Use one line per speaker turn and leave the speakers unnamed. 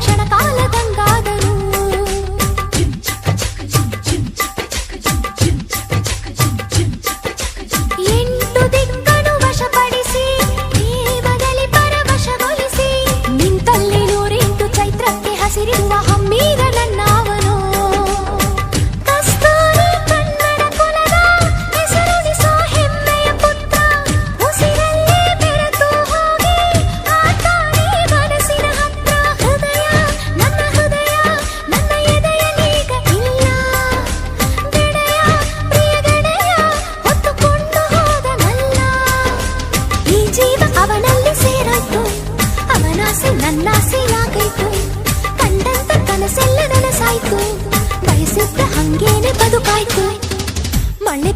ಕ್ಷಣಕಾಲದಂಗಾದರು. ಎಂಟು ದಿಕ್ಕನು ವಶಪಡಿಸಿ ಪ್ರೇಮದಲ್ಲಿ ಪರವಶಗೊಳಿಸಿ ನಿಂತಲ್ಲಿ 108 ಚೈತ್ರಕ್ಕೆ ಹಸಿರಿರುವ ಹಮ್ಮೀರ ನನ್ನವನು. ಕಸ್ತೂರಿ ಕನ್ನಡ ಕುಲದ ಹೆಸರುಳಿಸೋ ಹೆಮ್ಮೆಯ ಪುತ್ರ ಉಸಿರಲ್ಲೇ ಬೆರೆತು ಹೋಗಿ ಆತಾನೆ ಮನಸ್ಸಿನ ಹತ್ರ. ಹೃದಯ ನನ್ನ ಎದೆಯಲೀಗ ಇಲ್ಲ ಗೆಳೆಯ, ಪ್ರಿಯ ಗೆಳೆಯ ಹೊತ್ತುಕೊಂಡು ಹೋದನಲ್ಲ. ಈ ಜೀವ ಅವನಲ್ಲಿ ಸೇರೋಯ್ತು, ಅವನಾಸೆ ನನ್ನಾಸೆಯಾಗೈತು. ಕಂಡಂತ ಕನಸೆಲ್ಲ ನನಸಾಯ್ತು, ಬಯಸಿದ್ದ ಹಂಗೇನೆ ಬದುಕಾಯ್ತು. ಮಳೆ